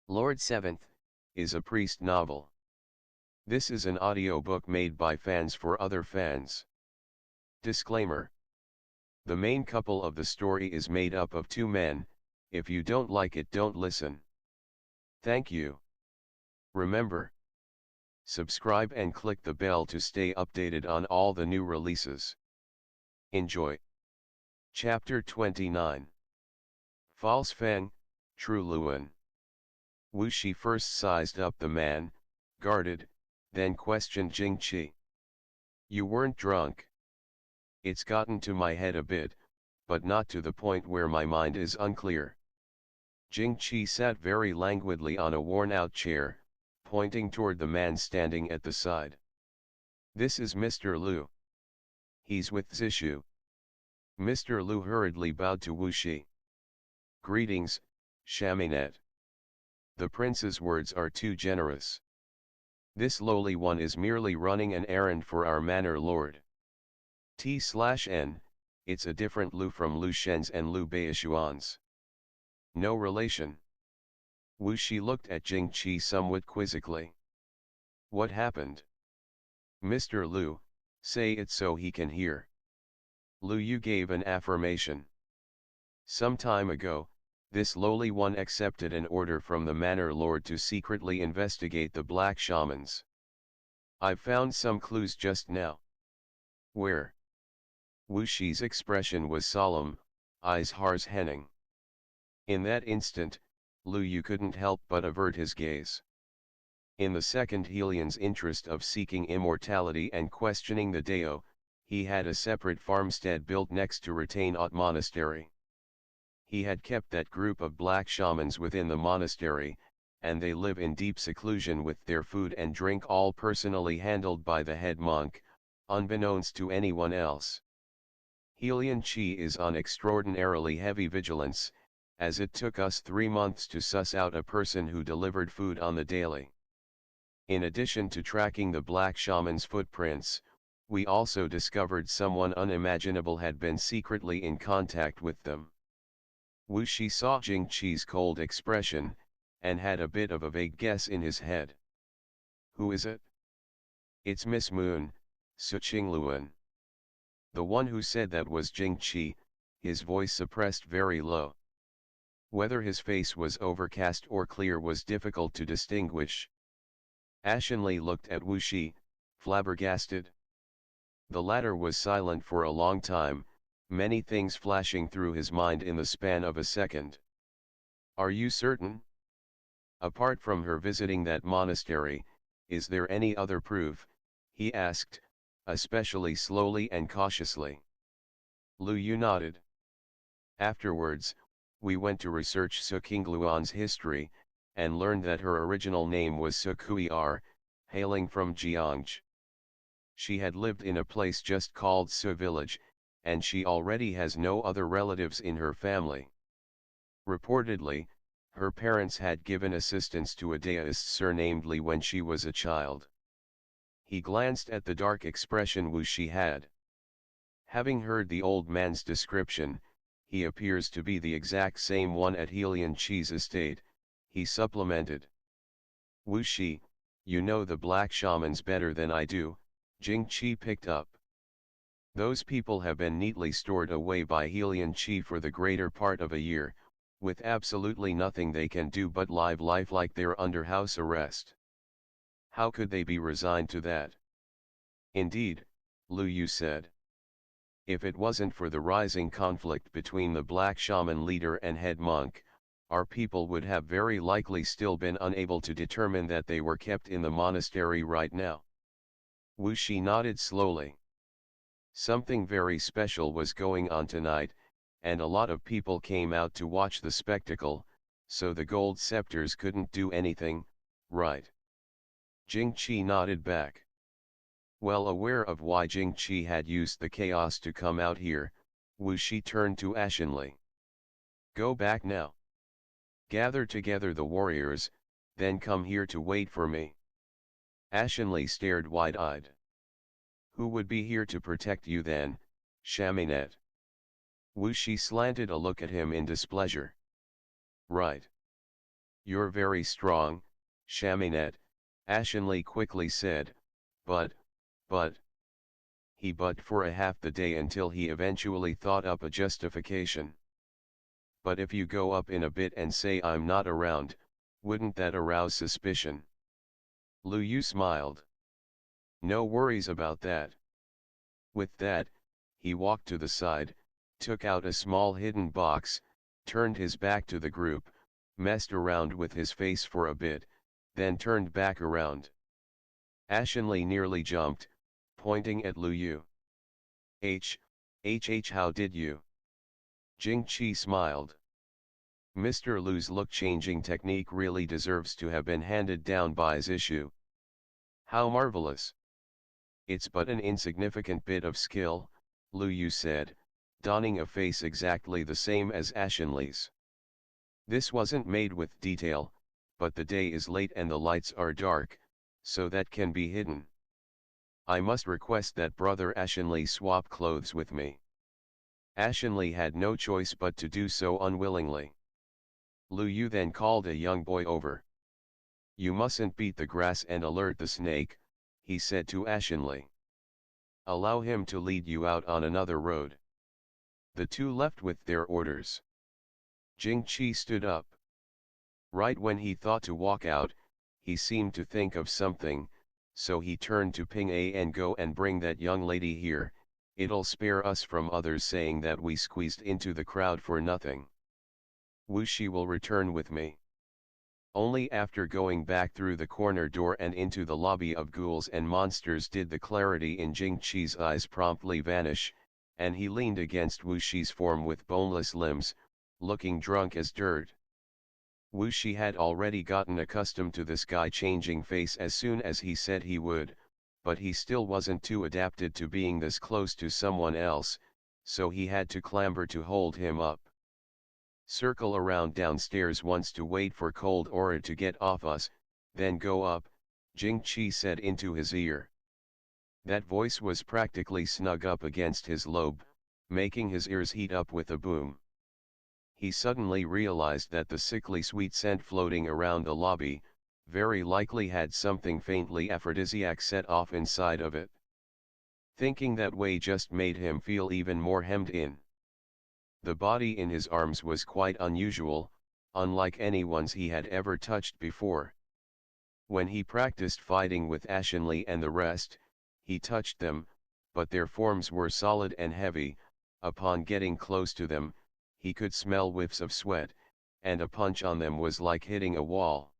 Lord Seventh, is a priest novel. This is an audiobook made by fans for other fans. Disclaimer. The main couple of the story is made up of two men. If you don't like it, don't listen. Thank you. Remember, subscribe and click the bell to stay updated on all the new releases. Enjoy. Chapter 29. False Feng, True Luan. Wuxia first sized up the man, guarded, then questioned Jing Qi. You weren't drunk. It's gotten to my head a bit, but not to the point where my mind is unclear. Jing Qi sat very languidly on a worn-out chair, pointing toward the man standing at the side. This is Mr. Lu. He's with Zishu. Mr. Lu hurriedly bowed to Wuxia. Greetings, Chaminette. The prince's words are too generous. This lowly one is merely running an errand for our manor lord. T/N, it's a different Lu from Lu Shen's and Lu Beiyuan's. No relation. Wuxia looked at Jing Qi somewhat quizzically. What happened? Mr. Lu, say it so he can hear. Lu Yu gave an affirmation. Some time ago, this lowly one accepted an order from the manor lord to secretly investigate the black shamans. I've found some clues just now. Where? Wuxi's expression was solemn, eyes hars-henning. In that instant, Lu Yu couldn't help but avert his gaze. In the second Helian's interest of seeking immortality and questioning the Dao, he had a separate farmstead built next to Retain Aut Monastery. He had kept that group of black shamans within the monastery, and they live in deep seclusion with their food and drink all personally handled by the head monk, unbeknownst to anyone else. Helian Qi is on extraordinarily heavy vigilance, as it took us 3 months to suss out a person who delivered food on the daily. In addition to tracking the black shaman's footprints, we also discovered someone unimaginable had been secretly in contact with them. Wuxia saw Jing Qi's cold expression, and had a bit of a vague guess in his head. Who is it? It's Miss Moon, Suqing Luan. The one who said that was Jing Qi, his voice suppressed very low. Whether his face was overcast or clear was difficult to distinguish. Ashenly looked at Wuxia, flabbergasted. The latter was silent for a long time, many things flashing through his mind in the span of a second. Are you certain? Apart from her visiting that monastery, is there any other proof? He asked, especially slowly and cautiously. Lu Yu nodded. Afterwards, we went to research Suqing Luan's history, and learned that her original name was Sukui'er, hailing from Jiangzhi. She had lived in a place just called Su village, and she already has no other relatives in her family. Reportedly, her parents had given assistance to a deist surnamed Li when she was a child. He glanced at the dark expression Wuxia had. Having heard the old man's description, he appears to be the exact same one at Helian Qi's estate, he supplemented. Wuxia, you know the black shamans better than I do, Jing Qi picked up. Those people have been neatly stored away by Helian Qi for the greater part of a year, with absolutely nothing they can do but live life like they're under house arrest. How could they be resigned to that? Indeed, Lu Yu said. If it wasn't for the rising conflict between the black shaman leader and head monk, our people would have very likely still been unable to determine that they were kept in the monastery right now. Wuxia nodded slowly. Something very special was going on tonight, and a lot of people came out to watch the spectacle, so the gold scepters couldn't do anything, right? Jing Qi nodded back. Well aware of why Jing Qi had used the chaos to come out here, Wuxia turned to Ashenly. Go back now. Gather together the warriors, then come here to wait for me. Ashenly stared wide-eyed. Who would be here to protect you then, Chaminette? Wuxia slanted a look at him in displeasure. Right. "You're very strong, Chaminette," Ashenly quickly said, but. He but for a half the day until he eventually thought up a justification. "But if you go up in a bit and say I'm not around, wouldn't that arouse suspicion?" Lu Yu smiled. "No worries about that." With that, he walked to the side, took out a small hidden box, turned his back to the group, messed around with his face for a bit, then turned back around. Ashenly nearly jumped, pointing at Lu Yu. H, how did you?" Jing Qi smiled. Mr. Lu's look-changing technique really deserves to have been handed down by Zishu. "How marvelous. It's but an insignificant bit of skill," Lu Yu said, donning a face exactly the same as Ashenly's. "This wasn't made with detail, but the day is late and the lights are dark, so that can be hidden. I must request that Brother Ashenly swap clothes with me." Ashenly had no choice but to do so unwillingly. Lu Yu then called a young boy over. "You mustn't beat the grass and alert the snake," he said to Ashenly. "Allow him to lead you out on another road." The two left with their orders. Jing Qi stood up. Right when he thought to walk out, he seemed to think of something, so he turned to Ping A and "Go and bring that young lady here, it'll spare us from others saying that we squeezed into the crowd for nothing. Wuxia will return with me." Only after going back through the corner door and into the lobby of ghouls and monsters did the clarity in Jing Qi's eyes promptly vanish, and he leaned against Wuxia's form with boneless limbs, looking drunk as dirt. Wuxia had already gotten accustomed to this guy changing face as soon as he said he would, but he still wasn't too adapted to being this close to someone else, so he had to clamber to hold him up. "Circle around downstairs once to wait for cold aura to get off us, then go up," Jing Qi said into his ear. That voice was practically snug up against his lobe, making his ears heat up with a boom. He suddenly realized that the sickly sweet scent floating around the lobby, very likely had something faintly aphrodisiac set off inside of it. Thinking that way just made him feel even more hemmed in. The body in his arms was quite unusual, unlike anyone's he had ever touched before. When he practiced fighting with Ashenly and the rest, he touched them, but their forms were solid and heavy. Upon getting close to them, he could smell whiffs of sweat, and a punch on them was like hitting a wall.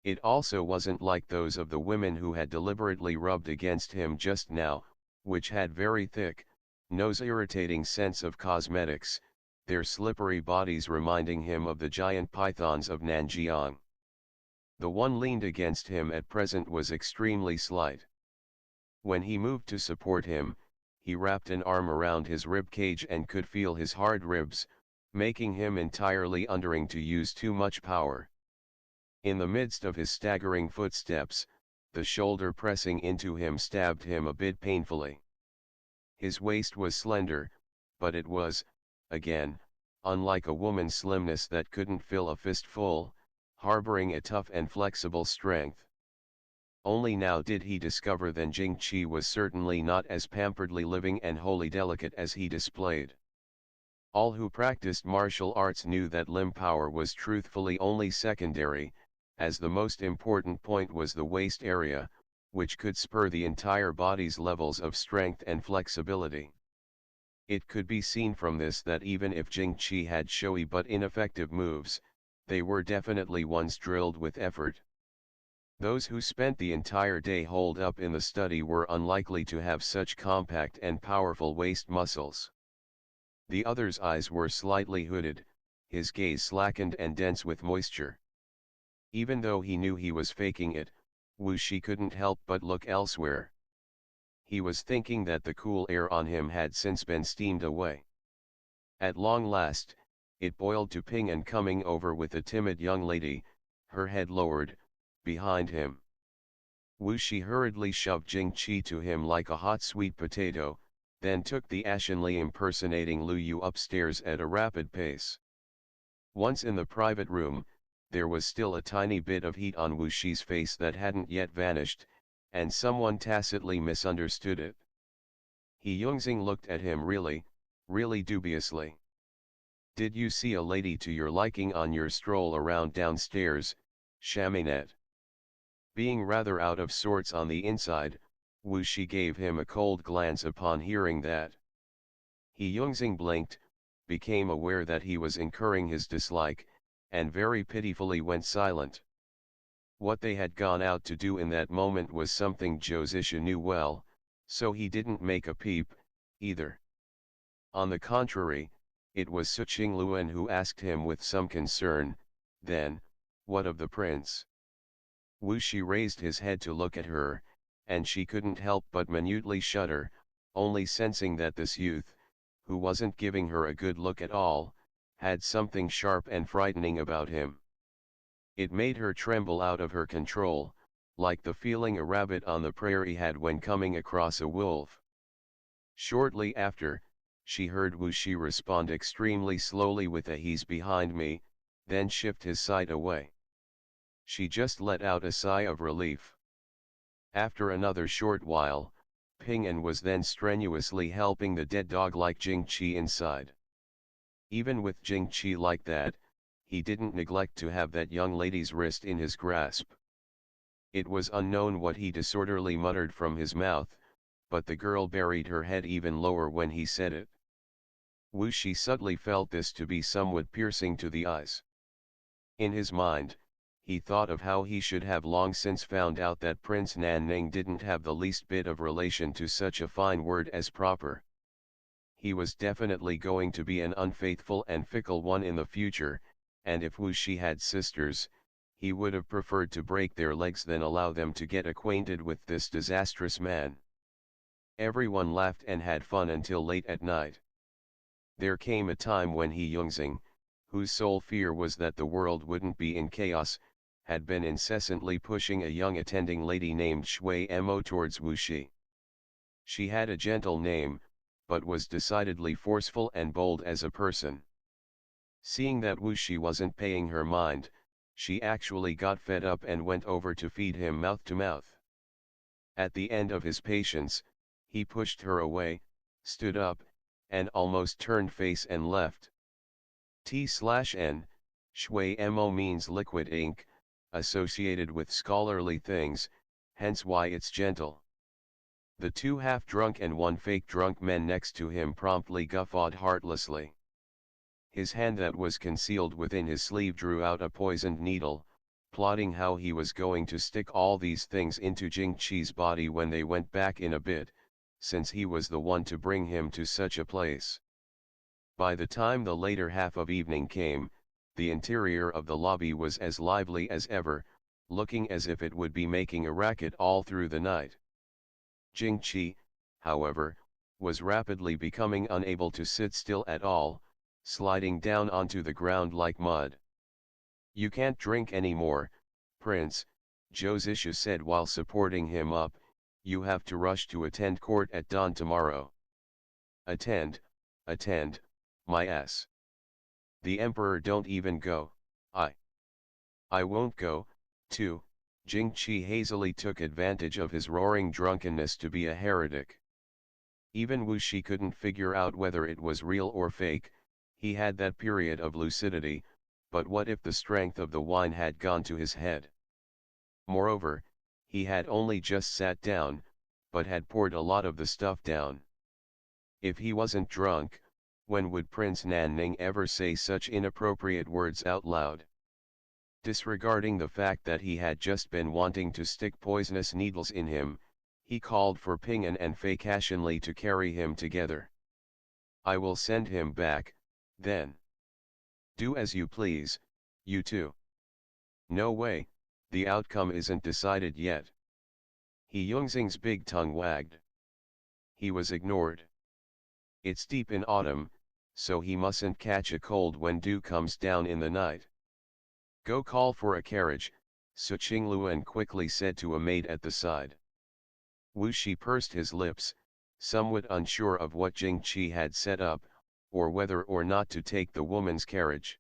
It also wasn't like those of the women who had deliberately rubbed against him just now, which had very thick, nose-irritating scents of cosmetics, their slippery bodies reminding him of the giant pythons of Nanjiang. The one leaned against him at present was extremely slight. When he moved to support him, he wrapped an arm around his rib cage and could feel his hard ribs, making him entirely unwilling to use too much power. In the midst of his staggering footsteps, the shoulder pressing into him stabbed him a bit painfully. His waist was slender, but it was, again, unlike a woman's slimness that couldn't fill a fistful, harboring a tough and flexible strength. Only now did he discover that Jing Qi was certainly not as pamperedly living and wholly delicate as he displayed. All who practiced martial arts knew that limb power was truthfully only secondary, as the most important point was the waist area, which could spur the entire body's levels of strength and flexibility. It could be seen from this that even if Jing Qi had showy but ineffective moves, they were definitely ones drilled with effort. Those who spent the entire day holed up in the study were unlikely to have such compact and powerful waist muscles. The other's eyes were slightly hooded, his gaze slackened and dense with moisture. Even though he knew he was faking it, Wuxia couldn't help but look elsewhere. He was thinking that the cool air on him had since been steamed away. At long last, it boiled to Ping and coming over with a timid young lady, her head lowered, behind him. Wuxia hurriedly shoved Jing Qi to him like a hot sweet potato, then took the Ashenly impersonating Lu Yu upstairs at a rapid pace. Once in the private room, there was still a tiny bit of heat on Wuxi's face that hadn't yet vanished, and someone tacitly misunderstood it. He Yongxing looked at him really dubiously. "Did you see a lady to your liking on your stroll around downstairs, Chaminette?" Being rather out of sorts on the inside, Wuxi gave him a cold glance upon hearing that. He Yongxing blinked, became aware that he was incurring his dislike, and very pitifully went silent. What they had gone out to do in that moment was something Zhou Zisha knew well, so he didn't make a peep, either. On the contrary, it was Su Qingluan who asked him with some concern, "Then, what of the prince?" Wuxi raised his head to look at her, and she couldn't help but minutely shudder, only sensing that this youth, who wasn't giving her a good look at all, had something sharp and frightening about him. It made her tremble out of her control, like the feeling a rabbit on the prairie had when coming across a wolf. Shortly after, she heard Wuxi respond extremely slowly with a "he's behind me," then shift his sight away. She just let out a sigh of relief. After another short while, Ping An was then strenuously helping the dead dog like Jing Qi inside. Even with Jing Qi like that, he didn't neglect to have that young lady's wrist in his grasp. It was unknown what he disorderly muttered from his mouth, but the girl buried her head even lower when he said it. Wuxi subtly felt this to be somewhat piercing to the eyes. In his mind, he thought of how he should have long since found out that Prince Nanning didn't have the least bit of relation to such a fine word as proper. He was definitely going to be an unfaithful and fickle one in the future, and if Wuxi had sisters, he would have preferred to break their legs than allow them to get acquainted with this disastrous man. Everyone laughed and had fun until late at night. There came a time when he Yongxing, whose sole fear was that the world wouldn't be in chaos, had been incessantly pushing a young attending lady named Shui Mo towards Wuxi. She had a gentle name, but was decidedly forceful and bold as a person. Seeing that Wuxi wasn't paying her mind, she actually got fed up and went over to feed him mouth to mouth. At the end of his patience, he pushed her away, stood up, and almost turned face and left. T/N, Shui Mo means liquid ink, associated with scholarly things, hence why it's gentle. The two half-drunk and one fake-drunk men next to him promptly guffawed heartlessly. His hand that was concealed within his sleeve drew out a poisoned needle, plotting how he was going to stick all these things into Jing Qi's body when they went back in a bit, since he was the one to bring him to such a place. By the time the later half of evening came, the interior of the lobby was as lively as ever, looking as if it would be making a racket all through the night. Jing Qi, however, was rapidly becoming unable to sit still at all, sliding down onto the ground like mud. "You can't drink anymore, Prince," Zhou Zisha said while supporting him up, "you have to rush to attend court at dawn tomorrow." Attend, my ass. The emperor don't even go, I won't go, too." Jing Qi hazily took advantage of his roaring drunkenness to be a heretic. Even Wuxi couldn't figure out whether it was real or fake. He had that period of lucidity, but what if the strength of the wine had gone to his head? Moreover, he had only just sat down, but had poured a lot of the stuff down. If he wasn't drunk, when would Prince Nanning ever say such inappropriate words out loud? Disregarding the fact that he had just been wanting to stick poisonous needles in him, he called for Ping An and Fei Cashinli to carry him together. "I will send him back, then. Do as you please, you two." "No way, the outcome isn't decided yet." He Yongxing's big tongue wagged. He was ignored. "It's deep in autumn, so he mustn't catch a cold when dew comes down in the night." "Go call for a carriage," Su Qingluan quickly said to a maid at the side. Wuxi pursed his lips, somewhat unsure of what Jing Qi had set up, or whether or not to take the woman's carriage.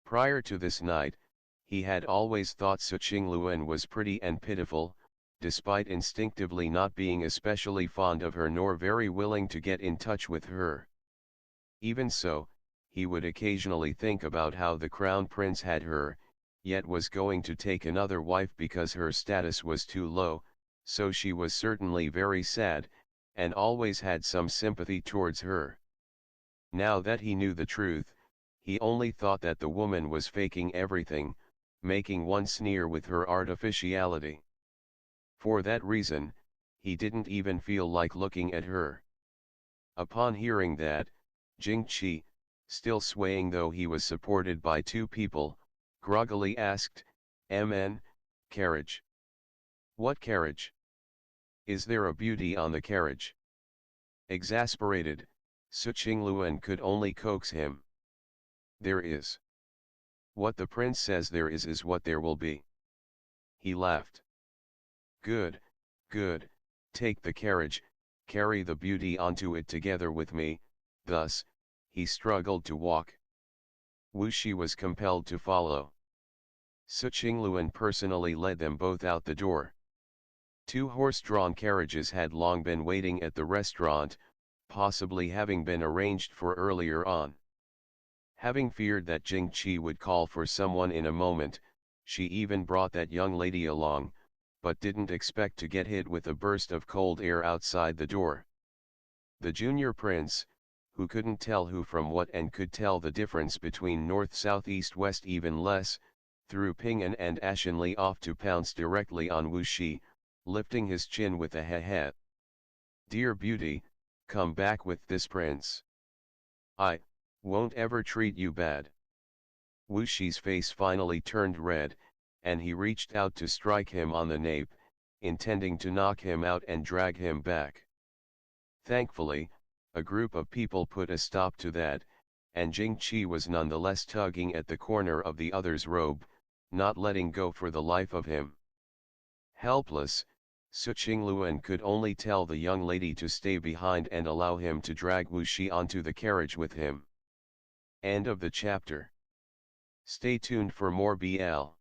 Prior to this night, He had always thought Ch29 was pretty and pitiful, despite instinctively not being especially fond of her nor very willing to get in touch with her. Even so, he would occasionally think about how the crown prince had her, yet was going to take another wife because her status was too low, so she was certainly very sad, and always had some sympathy towards her. Now that he knew the truth, he only thought that the woman was faking everything, making one sneer with her artificiality. For that reason, he didn't even feel like looking at her. Upon hearing that, Jing, still swaying though he was supported by two people, groggily asked, "Mn, carriage? What carriage? Is there a beauty on the carriage?" Exasperated, Ch29 could only coax him. "There is. What the prince says there is what there will be." He laughed. "Good, good, take the carriage, carry the beauty onto it together with me." Thus, he struggled to walk. Wuxia was compelled to follow. Ch29 personally led them both out the door. Two horse-drawn carriages had long been waiting at the restaurant, possibly having been arranged for earlier on. Having feared that Jing would call for someone in a moment, she even brought that young lady along, but didn't expect to get hit with a burst of cold air outside the door. The junior prince, who couldn't tell who from what and could tell the difference between north, south, east, west even less, threw Ping'an and Ashenli off to pounce directly on Wuxia, lifting his chin with a he-he. "Dear beauty, come back with this prince. I won't ever treat you bad." Wuxi's face finally turned red, and he reached out to strike him on the nape, intending to knock him out and drag him back. Thankfully, a group of people put a stop to that, and Jing was nonetheless tugging at the corner of the other's robe, not letting go for the life of him. Helpless, Ch29 could only tell the young lady to stay behind and allow him to drag Wuxia onto the carriage with him. End of the chapter. Stay tuned for more BL.